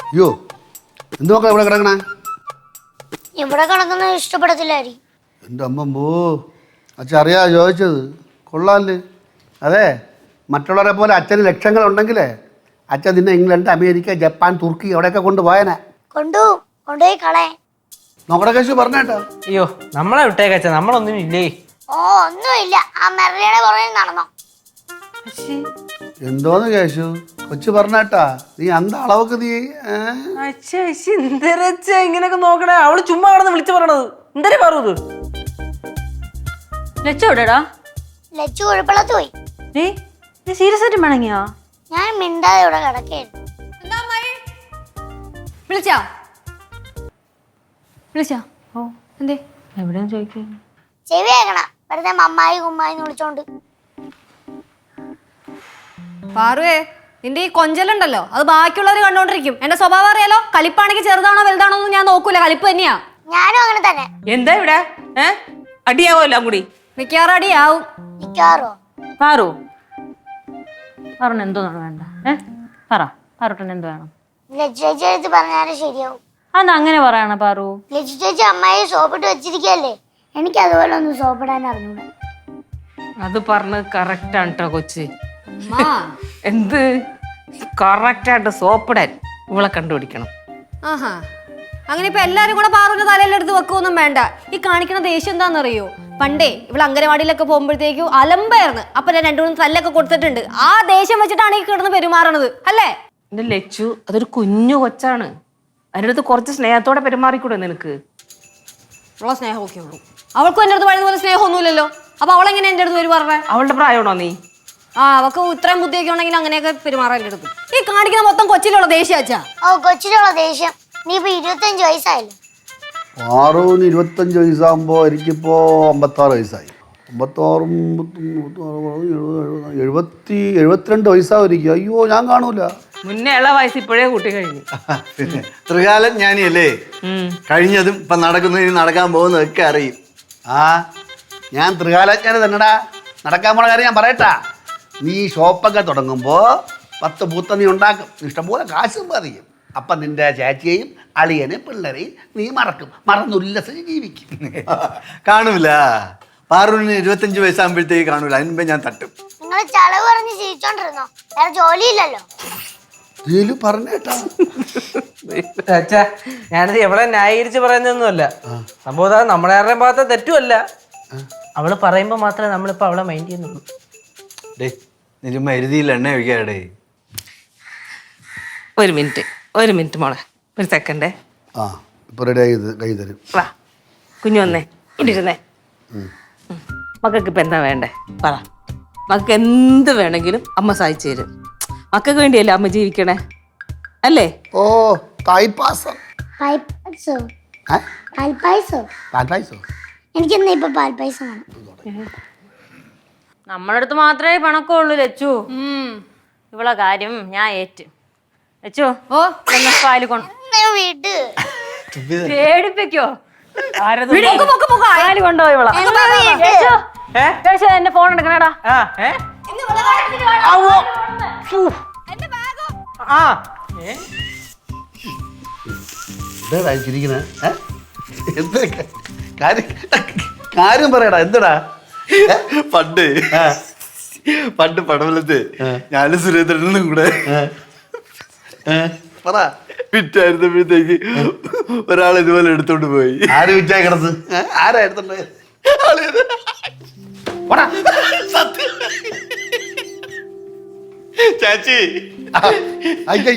അയ്യോ എന്ത് നോക്കാം ഇവിടെ കിടക്കണേ? ഇവിടെ കിടക്കുന്നത് ഇഷ്ടപ്പെടത്തില്ലായിരിക്കും. എൻ്റെ അമ്മമ്പോ അച്ഛൻ അറിയാ ചോദിച്ചത്. കൊള്ളാല്ലേ? അതെ, മറ്റുള്ളവരെ പോലെ അച്ഛന് ലക്ഷങ്ങളുണ്ടെങ്കിലേ അച്ഛൻ നിന്നെ ഇംഗ്ലണ്ട്, അമേരിക്ക, ജപ്പാൻ, തുർക്കി എവിടെയൊക്കെ കൊണ്ടുപോയനെ. കൊണ്ടുപോയി കളയാൻ. നോക്കട കേശു പറഞ്ഞേട്ടാ. അയ്യോ നമ്മളെ വിട്ടേക്കച്ച, നമ്മളൊന്നും ഇല്ലേ. ഓ ഒന്നുമില്ല, ആ മെറിയുടെ പുറകെ നടന്നോ. എന്തോന്ന് കേശു കൊച്ചു പറഞ്ഞേട്ടാ, നീ അന്ത അളവൊക്കെ നീ എന്തരച്ച ഇങ്ങനെയൊക്കെ നോക്കണേ? അവള് ചുമ്മാ കിടന്ന് വിളിച്ചു പറയണത് എന്തരെ പറയത്? ലച്ചോടാ ലച്ചു കുഴപ്പമില്ലാത്ത പോയി. നീ സീരിയസ് ആയിട്ട് വേണമെങ്കിയാ? ഞാൻ മിണ്ടാതെ ഇവിടെ കിടക്കായിരുന്നു. വിളിച്ചാ? ഓ എന്തേ എവിടെയാ ചോദിക്കാൻ? ചെവി കേൾക്കണ വെറുതെ മമ്മായി കുമ്മായി വിളിച്ചോണ്ട്. പാറുവേ, നിന്റെ ഈ കൊഞ്ചലുണ്ടല്ലോ അത് ബാക്കിയുള്ളവർ കണ്ടോണ്ടിരിക്കും. എന്റെ സ്വഭാവം അറിയാലോ. കലിപ്പാണെങ്കിൽ ചെറുതാണോ വലുതാണോ എന്ന് ഞാൻ നോക്കൂല. കലിപ്പ് തന്നെയാ. ഞാനും അങ്ങനെ തന്നെ. എന്താ ഇവിടെ അടിയാവോ എല്ലാം കൂടി? മിക്കവാറും അടിയാവും. മിക്കവാറോ? പാറു പറഞ്ഞ എന്തോന്നാണ് വേണ്ട? പാറുട്ടൻ എന്ത് വേണം? ലച്ചു ചേച്ചി എടുത്ത് പറഞ്ഞാലും ശരിയാവും. അതെന്താ അങ്ങനെ പറയണ പാറു? ലച്ചു ചേച്ചി അമ്മായി സോപ്പിട്ട് വെച്ചിരിക്കല്ലേ, എനിക്ക് അതുപോലെ ഒന്ന് സോപ്പിടാൻ അറിഞ്ഞൂടാ. അത് പറഞ്ഞത് കറക്റ്റ് ആണ് കേട്ടോ കൊച്ച്. എന്ത് കറക്റ്റായിട്ട് സോപ്പിടാൻ ഇവളെ കണ്ടുപിടിക്കണം. ആഹാ, അങ്ങനെ ഇപ്പൊ എല്ലാരും കൂടെ പാറുവിന്റെ തലയിലെടുത്ത് വെക്കൊന്നും വേണ്ട. ഈ കാണിക്കണ ദേഷ്യം എന്താണെന്നറിയോ? പണ്ടേ ഇവിടെ അംഗനവാടിയിലൊക്കെ പോകുമ്പോഴത്തേക്കും അലമ്പായിരുന്നു. അപ്പൊ ഞാൻ 2-3 തല്ലൊക്കെ കൊടുത്തിട്ടുണ്ട്. ആ ദേഷ്യം വെച്ചിട്ടാണ് ഈ കിടന്ന് പെരുമാറണത് അല്ലേ? എന്റെ ലച്ചു അതൊരു കുഞ്ഞു കൊച്ചാണ്. അതിൻ്റെ അടുത്ത് കുറച്ച് സ്നേഹത്തോടെ പെരുമാറിക്കൂടെ നിനക്ക്? ഉള്ള സ്നേഹമൊക്കെ ഉള്ളൂ. അവൾക്കും എൻ്റെ അടുത്ത് പറയുന്ന പോലെ സ്നേഹമൊന്നുമില്ലല്ലോ. അപ്പൊ അവളെങ്ങനെ എൻ്റെ അടുത്ത് പെരുമാറേ? അവളുടെ പ്രായമാണോ നീ? അവക്ക് ഇത്രയും ബുദ്ധിയൊക്കെ ഉണ്ടെങ്കിൽ അങ്ങനെയൊക്കെ പെരുമാറാൻ എൻ്റെ അടുത്ത്. ഈ കാണിക്കുന്ന മൊത്തം കൊച്ചിലുള്ള ദേഷ്യം അച്ഛാ. ഓ കൊച്ചിലുള്ള ദേഷ്യം. നീ ഇപ്പൊ 25 വയസ്സായല്ലോ. ആറൂന്ന് 25 വയസ്സാകുമ്പോ എനിക്കിപ്പോ 56 വയസ്സായി. 56, 72 വയസ്സായിരിക്കും. അയ്യോ ഞാൻ കാണൂല. മുന്നേ ഉള്ള വയസ്സ് ഇപ്പോഴേ കൂട്ടി കഴിഞ്ഞു. പിന്നെ ത്രികാലം ജ്ഞാനിയല്ലേ. കഴിഞ്ഞതും ഇപ്പൊ നടക്കുന്നതിന് നടക്കാൻ പോകുന്നതൊക്കെ അറിയും. ഞാൻ ത്രികാലജ്ഞാനി തന്നെടാ. നടക്കാൻ പോണ കാര്യം ഞാൻ പറയട്ടാ. നീ ഷോപ്പൊക്കെ തുടങ്ങുമ്പോൾ 10 പൂത്ത നീ ഉണ്ടാക്കും. ഇഷ്ടംപോലെ കാശും പതിയും. അപ്പം നിന്റെ ചേച്ചിയെയും അളിയനെയും പിള്ളേരെയും നീ മറന്നുല്ലസിച്ച് ജീവിക്കും. കാണൂല. പാറുവിന് 25 വയസ്സാകുമ്പോഴത്തേക്ക് കാണൂല. അതിന് മുമ്പേ ഞാൻ തട്ടും. നിങ്ങൾ ചളവ് പറഞ്ഞ് ജീവിച്ചോണ്ടിരുന്നോ? വേറെ ജോലിയില്ലല്ലോ. പറഞ്ഞേട്ടാ. അച്ഛാ, ഞാനത് എവളെ ന്യായീകരിച്ച് പറയുന്നൊന്നുമല്ല. സംഭവം നമ്മളെ ആരുടെയും ഭാഗത്ത് തെറ്റുമല്ല. അവള് പറയുമ്പോ മാത്രമേ നമ്മളിപ്പോ അവളെ മൈൻഡ് ചെയ്യുന്നുള്ളൂ. ഡേ നീ ചുമ്മാ എഴുതിയില്ല എണ്ണ ഒഴിക്കാടേ. ഒരു മിനിറ്റ് മോളെ, ഒരു സെക്കൻഡേ. ഇപ്പൊ റെഡി കൈ തരും. വാ കുഞ്ഞു വന്നേ, ഇട്ടിരുന്നേ. മക്കൾക്ക് ഇപ്പൊ എന്താ വേണ്ടേ പറ. മക്കൾക്ക് എന്ത് വേണമെങ്കിലും അമ്മ സഹായിച്ചു തരും. മക്കൾക്ക് വേണ്ടിയല്ലേ അമ്മ ജീവിക്കണേ അല്ലേ? ഓ തായ്പാസം. എനിക്കെന്നാ ഇപ്പൊ പാൽപ്പായസം വേണം. നമ്മുടെ അടുത്ത് മാത്രമേ പണക്കമുള്ളൂ ലച്ചു. ഇവളെ കാര്യം ഞാൻ ഏറ്റു. ലച്ചു ഓ പാല് കൊണ്ട് വീട്ട് പേടിപ്പിക്കോ? കൊണ്ടുപോയി ഇവളെ. എന്റെ ഫോൺ എടുക്കണേടാ. കാര്യം പറയടാ. എന്തടാ? പണ്ട് പടവലത്ത് ഞാനും സുരേന്ദ്രനും കൂടെ പറ. വിറ്റായിരുന്നപ്പോഴത്തേക്ക് ഒരാൾ ഇതുപോലെ എടുത്തോണ്ട് പോയി. ആര് വിറ്റായി കിടന്ന്? ആരാ എടുത്തോണ്ട്? ചാച്ചി അയ്യ